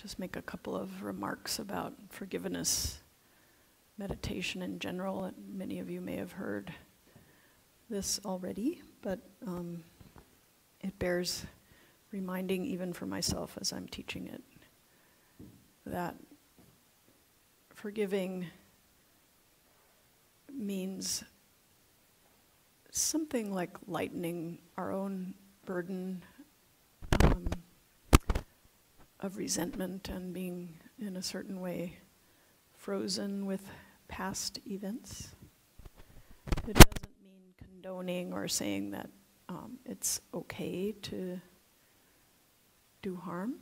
just make a couple of remarks about forgiveness meditation in general. Many of you may have heard this already, but it bears reminding even for myself as I'm teaching it, that forgiving means something like lightening our own burden of resentment and being in a certain way frozen with past events. It doesn't mean condoning or saying that it's okay to do harm.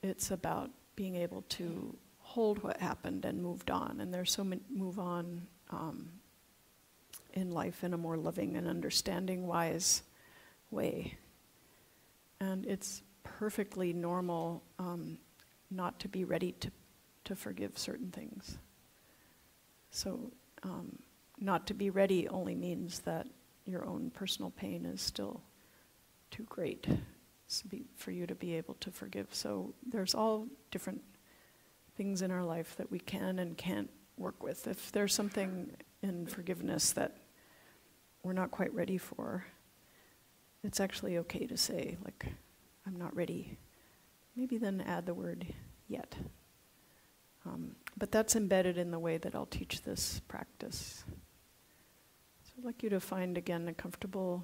It's about being able to hold what happened and moved on. And there's so many move on in life in a more loving and understanding, wise way. And it's perfectly normal not to be ready to forgive certain things. So not to be ready only means that your own personal pain is still too great for you to be able to forgive. So there's all different things in our life that we can and can't work with. If there's something in forgiveness that we're not quite ready for, it's actually okay to say, like, I'm not ready. Maybe then add the word yet. But that's embedded in the way that I'll teach this practice. So I'd like you to find, again, a comfortable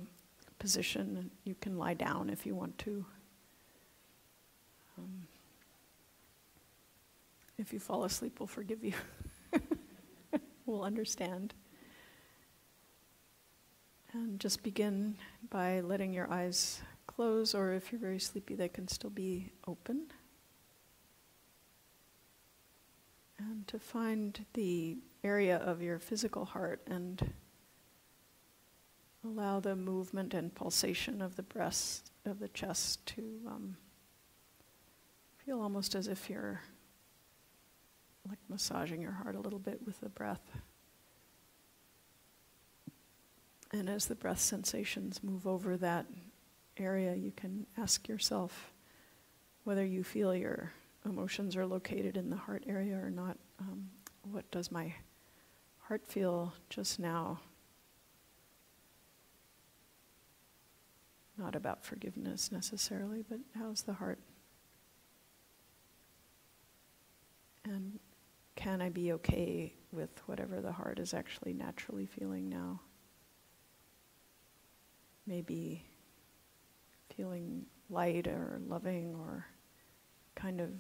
position. You can lie down if you want to. If you fall asleep, we'll forgive you. We'll understand. And just begin by letting your eyes close, or if you're very sleepy, they can still be open. And to find the area of your physical heart and allow the movement and pulsation of the breast, of the chest to feel almost as if you're like massaging your heart a little bit with the breath. And as the breath sensations move over that area, you can ask yourself whether you feel your emotions are located in the heart area or not. What does my heart feel just now? Not about forgiveness necessarily, but how's the heart? And can I be okay with whatever the heart is actually naturally feeling now? Maybe feeling light or loving or kind of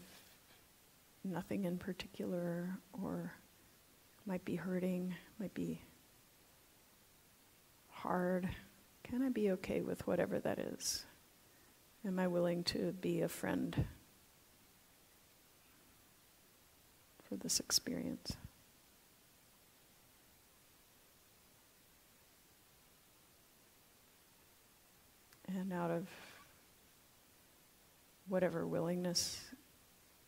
nothing in particular, or might be hurting, might be hard. Can I be okay with whatever that is? Am I willing to be a friend for this experience? And out of whatever willingness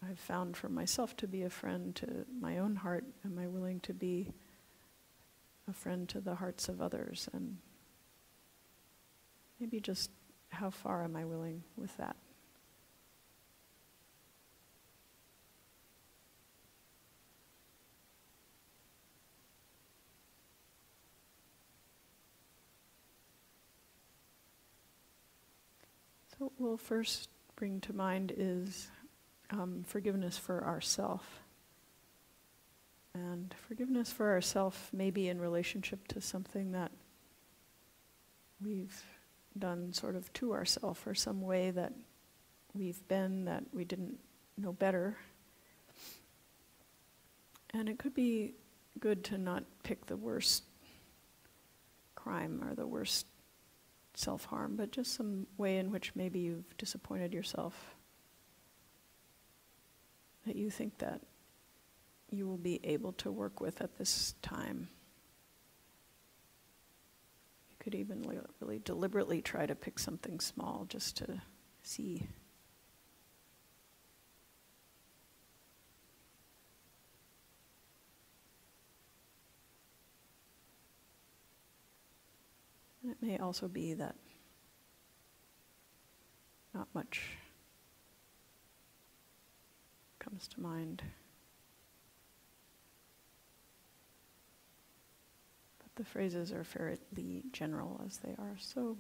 I've found for myself to be a friend to my own heart, am I willing to be a friend to the hearts of others? And maybe just how far am I willing with that? So what we'll first bring to mind is forgiveness for ourself. And forgiveness for ourself may be in relationship to something that we've done sort of to ourselves, or some way that we've been that we didn't know better. And it could be good to not pick the worst crime or the worst self-harm, but just some way in which maybe you've disappointed yourself, that you think that you will be able to work with at this time. You could even really deliberately try to pick something small just to see. And it may also be that not much comes to mind. But the phrases are fairly general as they are. So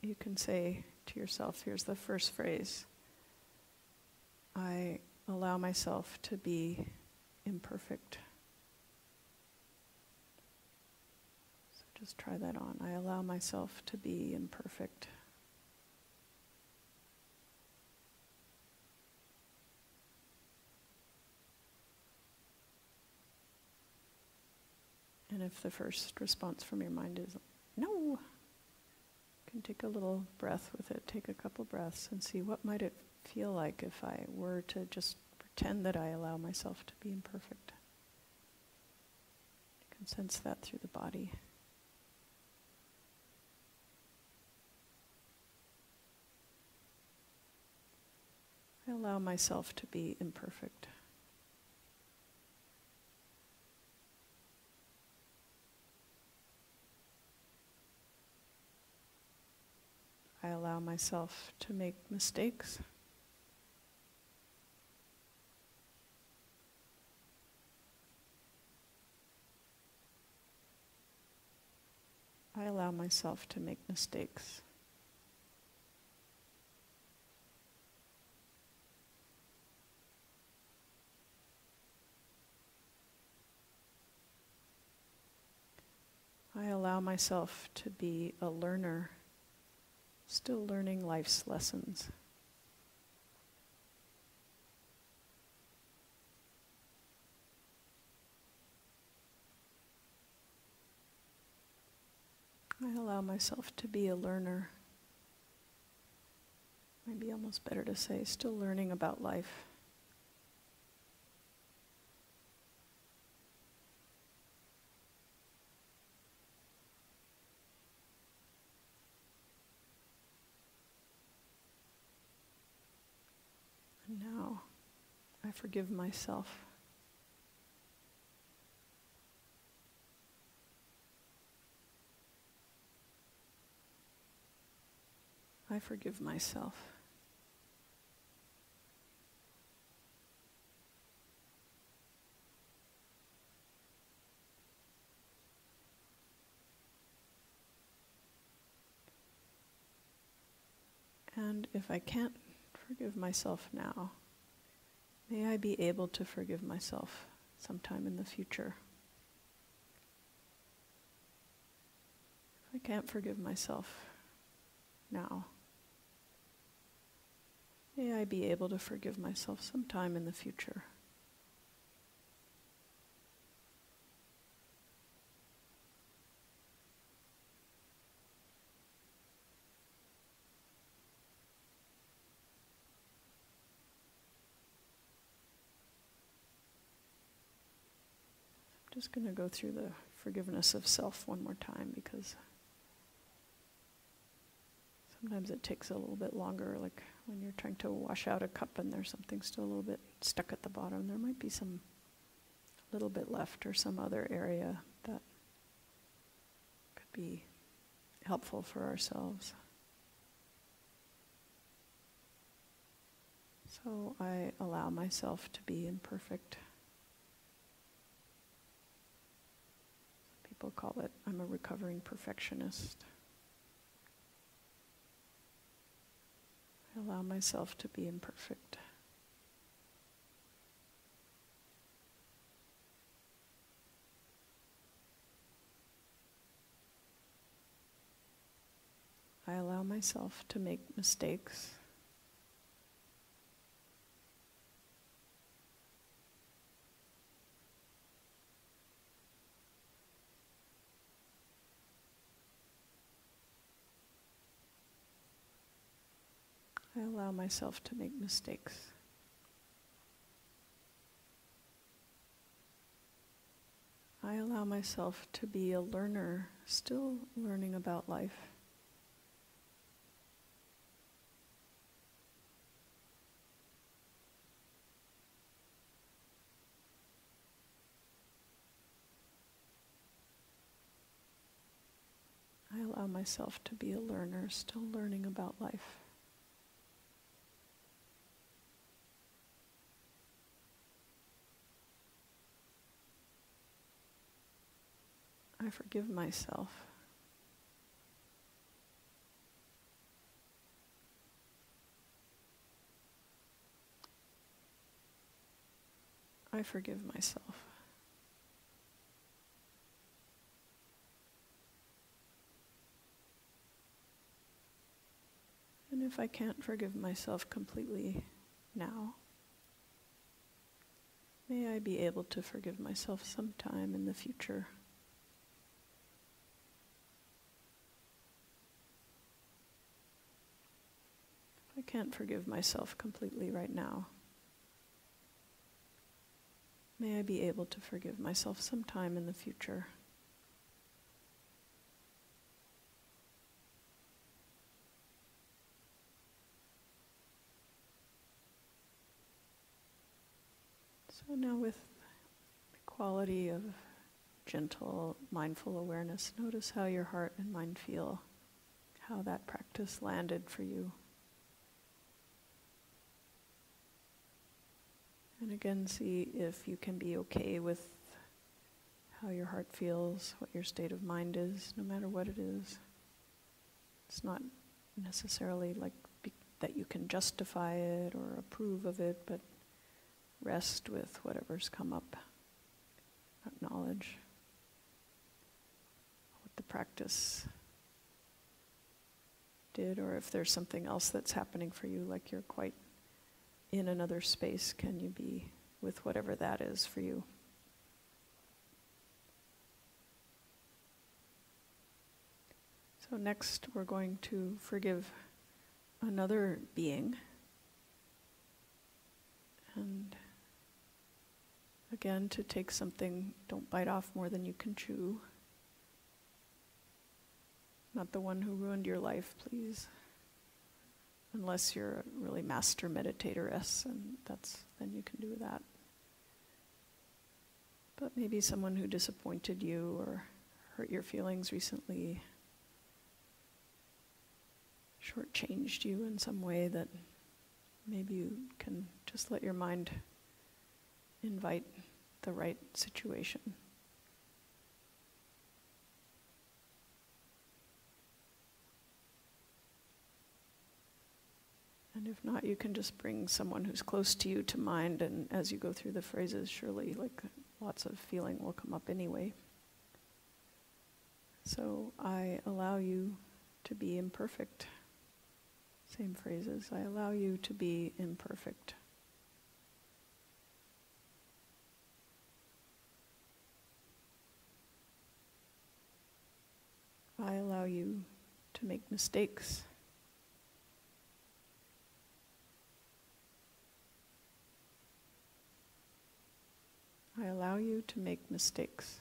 you can say to yourself, here's the first phrase: I allow myself to be imperfect. So just try that on. I allow myself to be imperfect. And if the first response from your mind is no, you can take a little breath with it. Take a couple breaths and see what might it feel like if I were to just pretend that I allow myself to be imperfect. You can sense that through the body. I allow myself to be imperfect. I allow myself to make mistakes. I allow myself to make mistakes. I allow myself to be a learner, still learning life's lessons. I allow myself to be a learner. Maybe almost better to say, still learning about life. And now, I forgive myself. I forgive myself. And if I can't forgive myself now, may I be able to forgive myself sometime in the future. If I can't forgive myself now, may I be able to forgive myself sometime in the future. I'm just going to go through the forgiveness of self one more time, because sometimes it takes a little bit longer, like when you're trying to wash out a cup and there's something still a little bit stuck at the bottom. There might be some little bit left or some other area that could be helpful for ourselves. So I allow myself to be imperfect. Some people call it, I'm a recovering perfectionist. I allow myself to be imperfect. I allow myself to make mistakes. I allow myself to make mistakes. I allow myself to be a learner, still learning about life. I allow myself to be a learner, still learning about life. I forgive myself. I forgive myself. And if I can't forgive myself completely now, may I be able to forgive myself sometime in the future. If I can't forgive myself completely right now, may I be able to forgive myself sometime in the future. So now with the quality of gentle, mindful awareness, notice how your heart and mind feel, how that practice landed for you. And again, see if you can be okay with how your heart feels, what your state of mind is, no matter what it is. It's not necessarily like that you can justify it or approve of it, but rest with whatever's come up. Acknowledge what the practice did, or if there's something else that's happening for you, like you're quite in another space, can you be with whatever that is for you? So next we're going to forgive another being. And again, to take something, don't bite off more than you can chew. Not the one who ruined your life, please. Unless you're a really master meditator-ess, and then you can do that. But maybe someone who disappointed you or hurt your feelings recently, shortchanged you in some way that maybe you can just let your mind invite the right situation. And if not, you can just bring someone who's close to you to mind, and as you go through the phrases, surely lots of feeling will come up anyway. So I allow you to be imperfect. Same phrases. I allow you to be imperfect. I allow you to make mistakes. I allow you to make mistakes.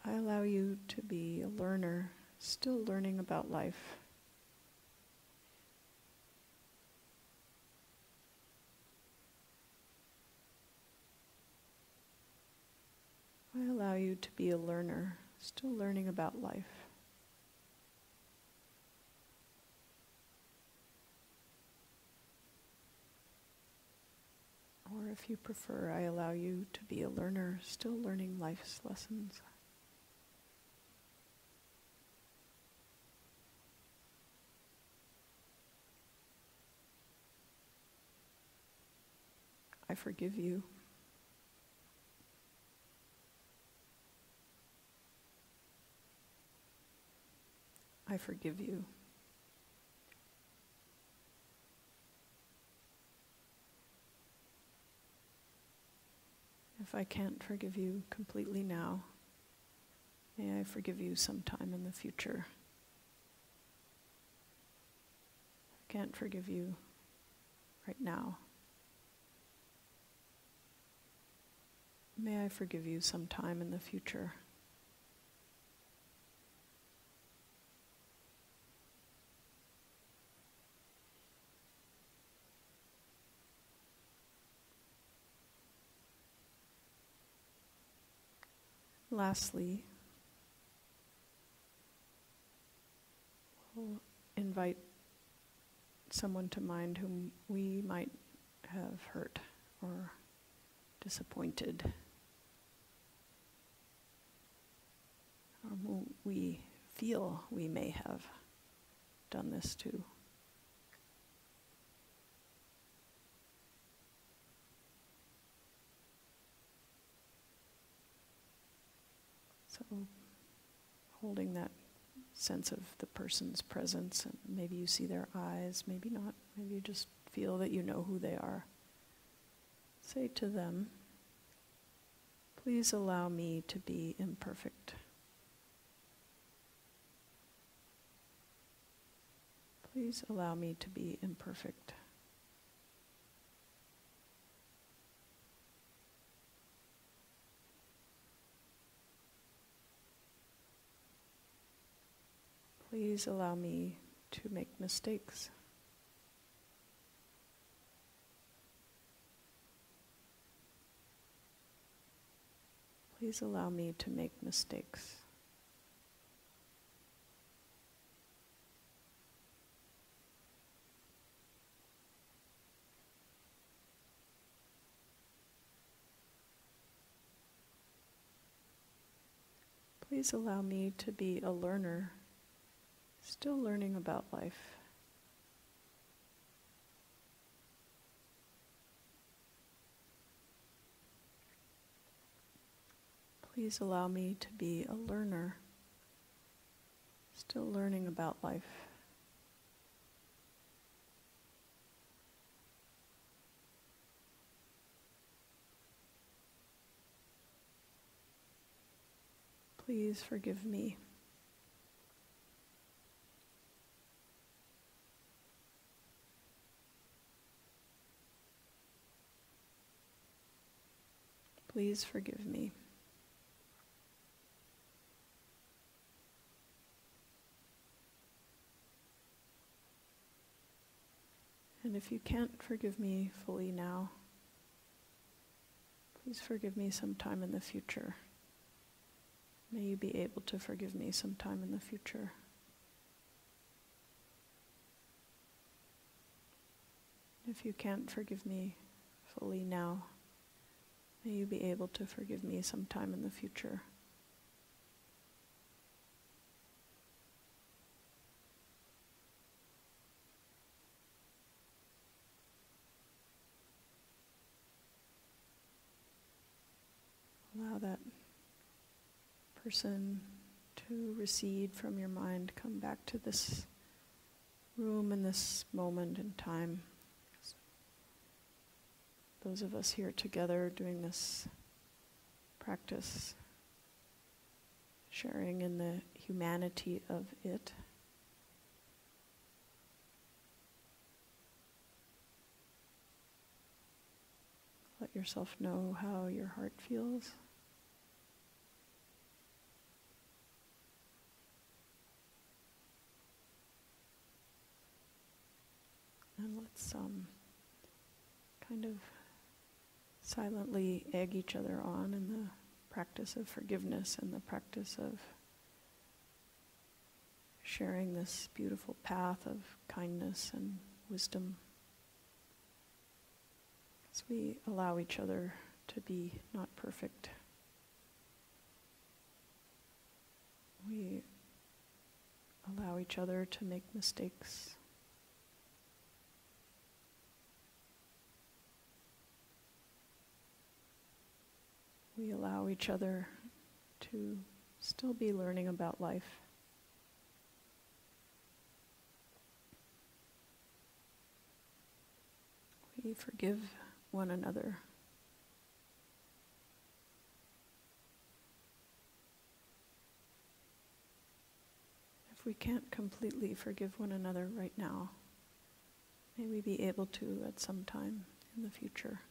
I allow you to be a learner, still learning about life. I allow you to be a learner, still learning about life. Or if you prefer, I allow you to be a learner, still learning life's lessons. I forgive you. I forgive you. If I can't forgive you completely now, may I forgive you sometime in the future. I can't forgive you right now. May I forgive you sometime in the future. Lastly, we'll invite someone to mind whom we might have hurt or disappointed, or whom we feel we may have done this to. So holding that sense of the person's presence, and maybe you see their eyes, maybe not, maybe you just feel that you know who they are. Say to them, please allow me to be imperfect. Please allow me to be imperfect. Please allow me to make mistakes. Please allow me to make mistakes. Please allow me to be a learner, still learning about life. Please allow me to be a learner, still learning about life. Please forgive me. Please forgive me. And if you can't forgive me fully now, please forgive me sometime in the future. May you be able to forgive me sometime in the future. If you can't forgive me fully now, may you be able to forgive me sometime in the future. Allow that person to recede from your mind, come back to this room and this moment in time. Those of us here together doing this practice, sharing in the humanity of it. Let yourself know how your heart feels. And let's kind of silently egg each other on in the practice of forgiveness and the practice of sharing this beautiful path of kindness and wisdom. As we allow each other to be not perfect, we allow each other to make mistakes. We allow each other to still be learning about life. We forgive one another. If we can't completely forgive one another right now, may we be able to at some time in the future.